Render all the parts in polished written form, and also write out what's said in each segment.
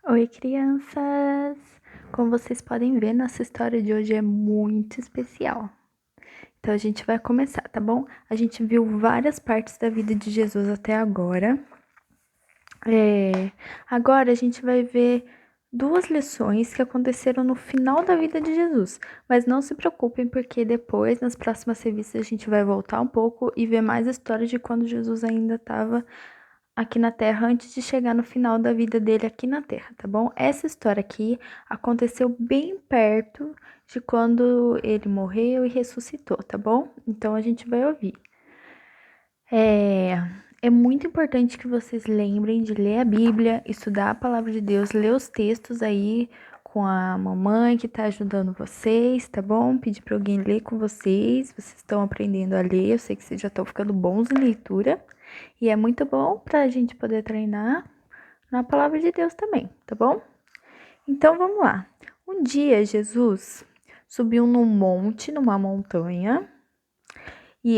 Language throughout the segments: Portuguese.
Oi, crianças! Como vocês podem ver, nossa história de hoje é muito especial. Então a gente vai começar, tá bom? A gente viu várias partes da vida de Jesus até agora. Agora a gente vai ver duas lições que aconteceram no final da vida de Jesus. Mas não se preocupem, porque depois, nas próximas revistas, a gente vai voltar um pouco e ver mais histórias de quando Jesus ainda estava aqui na Terra antes de chegar no final da vida dele aqui na Terra, tá bom? Essa história aqui aconteceu bem perto de quando ele morreu e ressuscitou, tá bom? Então a gente vai ouvir. É muito importante que vocês lembrem de ler a Bíblia, estudar a palavra de Deus, ler os textos aí com a mamãe que tá ajudando vocês, tá bom? Pedir para alguém ler com vocês. Vocês estão aprendendo a ler, eu sei que vocês já estão ficando bons em leitura. E é muito bom para a gente poder treinar na palavra de Deus também, tá bom? Então vamos lá. Um dia Jesus subiu num monte, numa montanha, e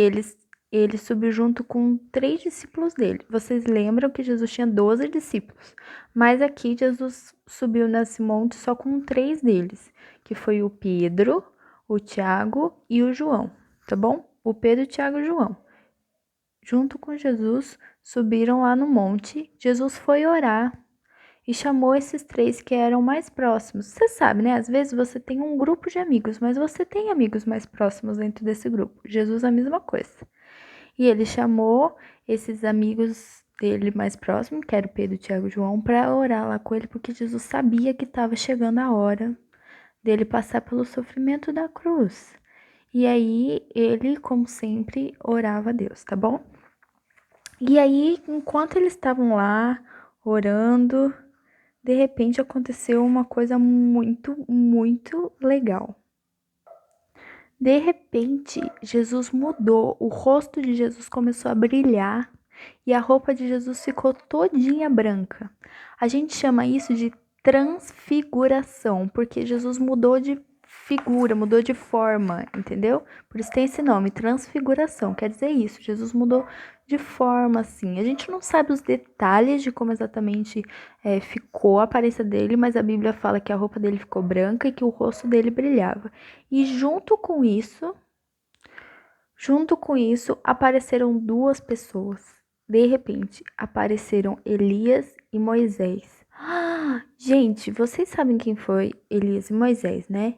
ele subiu junto com 3 discípulos dele. Vocês lembram que Jesus tinha 12 discípulos, mas aqui Jesus subiu nesse monte só com 3 deles, que foi o Pedro, o Tiago e o João, tá bom? O Pedro, o Tiago e o João. Junto com Jesus, subiram lá no monte. Jesus foi orar e chamou esses 3 que eram mais próximos. Você sabe, né? Às vezes você tem um grupo de amigos, mas você tem amigos mais próximos dentro desse grupo. Jesus, a mesma coisa. E ele chamou esses amigos dele mais próximos, que era o Pedro, Tiago e João, para orar lá com ele, porque Jesus sabia que estava chegando a hora dele passar pelo sofrimento da cruz. E aí ele, como sempre, orava a Deus, tá bom? E aí, enquanto eles estavam lá orando, de repente aconteceu uma coisa muito, muito legal. De repente, Jesus mudou, o rosto de Jesus começou a brilhar e a roupa de Jesus ficou todinha branca. A gente chama isso de transfiguração, porque Jesus mudou de figura, mudou de forma, entendeu? Por isso tem esse nome, transfiguração, quer dizer isso, Jesus mudou de forma, assim. A gente não sabe os detalhes de como exatamente ficou a aparência dele, mas a Bíblia fala que a roupa dele ficou branca e que o rosto dele brilhava. E junto com isso, apareceram 2 pessoas. De repente, apareceram Elias e Moisés. Gente, vocês sabem quem foi Elias e Moisés, né?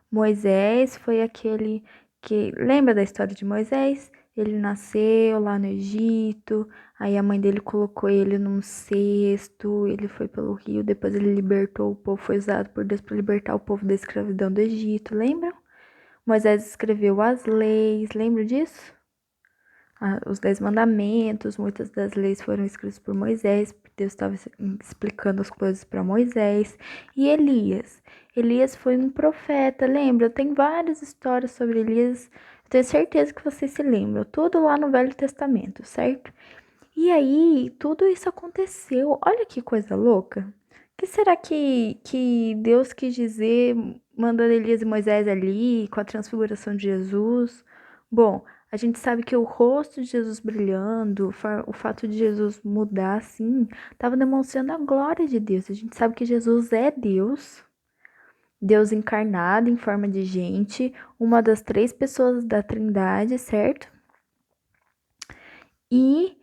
Moisés foi aquele que. Lembra da história de Moisés? Ele nasceu lá no Egito, aí a mãe dele colocou ele num cesto, ele foi pelo rio, depois ele libertou o povo, foi usado por Deus para libertar o povo da escravidão do Egito, lembram? Moisés escreveu as leis, lembra disso? Os 10 mandamentos, muitas das leis foram escritas por Moisés, Deus estava explicando as coisas para Moisés. E Elias? Elias foi um profeta, lembra? Tem várias histórias sobre Elias, eu tenho certeza que vocês se lembram, tudo lá no Velho Testamento, certo? E aí, tudo isso aconteceu, olha que coisa louca. O que será que Deus quis dizer mandando Elias e Moisés ali, com a transfiguração de Jesus? Bom, a gente sabe que o rosto de Jesus brilhando, o fato de Jesus mudar assim, estava demonstrando a glória de Deus. A gente sabe que Jesus é Deus, Deus encarnado em forma de gente, uma das 3 pessoas da Trindade, certo? E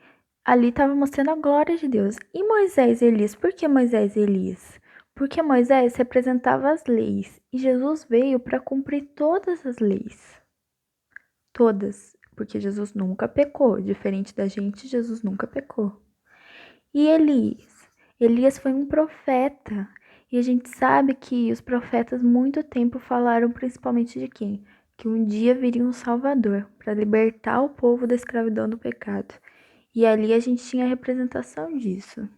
ali estava mostrando a glória de Deus. E Moisés e Elias? Por que Moisés e Elias? Porque Moisés representava as leis e Jesus veio para cumprir todas as leis. Todas. Porque Jesus nunca pecou. Diferente da gente, Jesus nunca pecou. E Elias? Elias foi um profeta. E a gente sabe que os profetas muito tempo falaram principalmente de quem? Que um dia viria um Salvador para libertar o povo da escravidão do pecado. E ali a gente tinha a representação disso.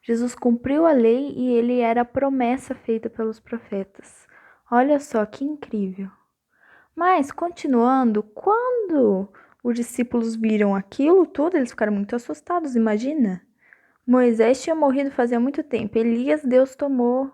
Jesus cumpriu a lei e ele era a promessa feita pelos profetas. Olha só que incrível. Mas, continuando, quando os discípulos viram aquilo tudo, eles ficaram muito assustados, imagina. Moisés tinha morrido fazia muito tempo. Elias, Deus tomou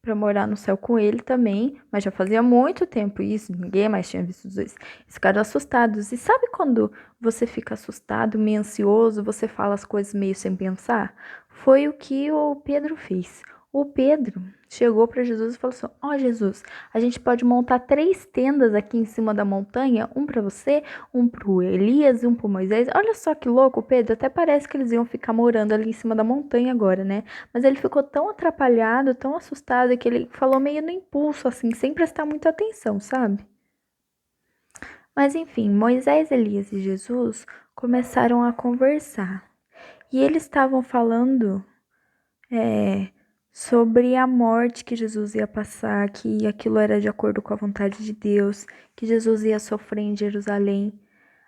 para morar no céu com ele também, mas já fazia muito tempo isso, ninguém mais tinha visto os dois. Eles ficaram assustados. E sabe quando você fica assustado, meio ansioso, você fala as coisas meio sem pensar? Foi o que o Pedro fez. O Pedro chegou para Jesus e falou assim: ó, Jesus, a gente pode montar 3 tendas aqui em cima da montanha, um para você, um pro Elias e um pro Moisés. Olha só que louco, Pedro, até parece que eles iam ficar morando ali em cima da montanha agora, né? Mas ele ficou tão atrapalhado, tão assustado, que ele falou meio no impulso, assim, sem prestar muita atenção, sabe? Mas enfim, Moisés, Elias e Jesus começaram a conversar. E eles estavam falando sobre a morte que Jesus ia passar, que aquilo era de acordo com a vontade de Deus, que Jesus ia sofrer em Jerusalém.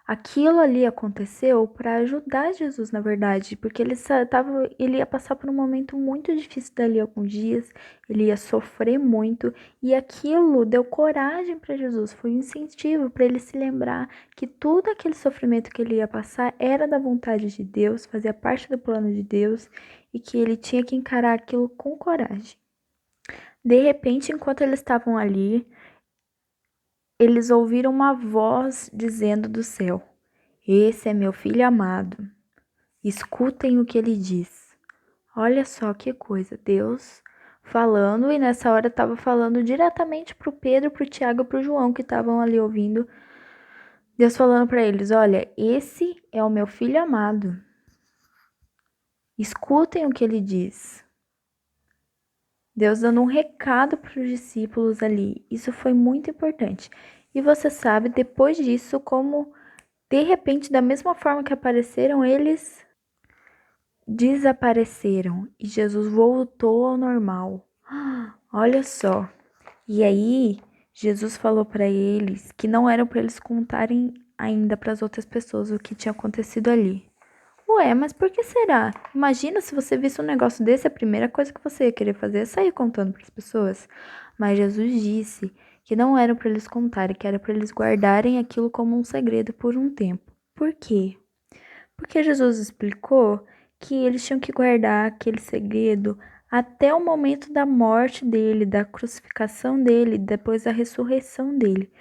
Aquilo ali aconteceu para ajudar Jesus, na verdade, porque ele ia passar por um momento muito difícil dali a alguns dias, ele ia sofrer muito, e aquilo deu coragem para Jesus, foi um incentivo para ele se lembrar que tudo aquele sofrimento que ele ia passar era da vontade de Deus, fazia parte do plano de Deus, e que ele tinha que encarar aquilo com coragem. De repente, enquanto eles estavam ali, eles ouviram uma voz dizendo do céu: Esse é meu filho amado. Escutem o que ele diz. Olha só que coisa, Deus falando, e nessa hora estava falando diretamente para o Pedro, para o Tiago e para o João que estavam ali ouvindo. Deus falando para eles: Olha, esse é o meu filho amado. Escutem o que ele diz. Deus dando um recado para os discípulos ali. Isso foi muito importante. E você sabe, depois disso, como de repente, da mesma forma que apareceram, eles desapareceram e Jesus voltou ao normal. Olha só. E aí, Jesus falou para eles que não era para eles contarem ainda para as outras pessoas o que tinha acontecido ali. Ué, mas por que será? Imagina se você visse um negócio desse, a primeira coisa que você ia querer fazer é sair contando para as pessoas. Mas Jesus disse que não era para eles contarem, que era para eles guardarem aquilo como um segredo por um tempo. Por quê? Porque Jesus explicou que eles tinham que guardar aquele segredo até o momento da morte dele, da crucificação dele, depois da ressurreição dele.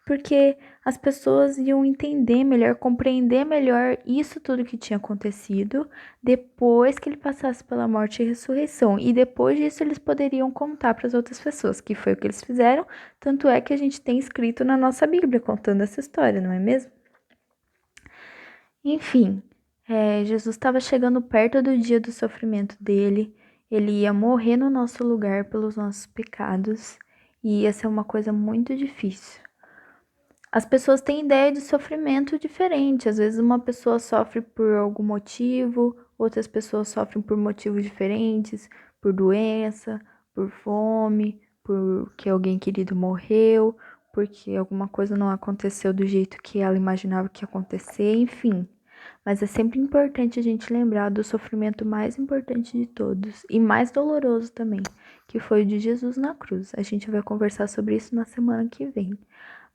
Porque as pessoas iam entender melhor, compreender melhor isso tudo que tinha acontecido depois que ele passasse pela morte e ressurreição. E depois disso eles poderiam contar para as outras pessoas, que foi o que eles fizeram. Tanto é que a gente tem escrito na nossa Bíblia contando essa história, não é mesmo? Enfim, Jesus estava chegando perto do dia do sofrimento dele, ele ia morrer no nosso lugar pelos nossos pecados e ia ser uma coisa muito difícil. As pessoas têm ideia de sofrimento diferente, às vezes uma pessoa sofre por algum motivo, outras pessoas sofrem por motivos diferentes, por doença, por fome, porque alguém querido morreu, porque alguma coisa não aconteceu do jeito que ela imaginava que ia acontecer, enfim. Mas é sempre importante a gente lembrar do sofrimento mais importante de todos e mais doloroso também, que foi o de Jesus na cruz. A gente vai conversar sobre isso na semana que vem.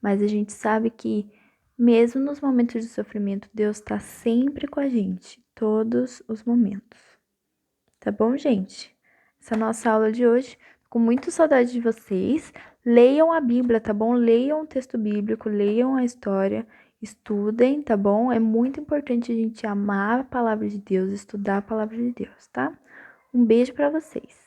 Mas a gente sabe que, mesmo nos momentos de sofrimento, Deus está sempre com a gente, todos os momentos. Tá bom, gente? Essa é a nossa aula de hoje. Com muita saudade de vocês. Leiam a Bíblia, tá bom? Leiam o texto bíblico, leiam a história, estudem, tá bom? É muito importante a gente amar a palavra de Deus, estudar a palavra de Deus, tá? Um beijo para vocês.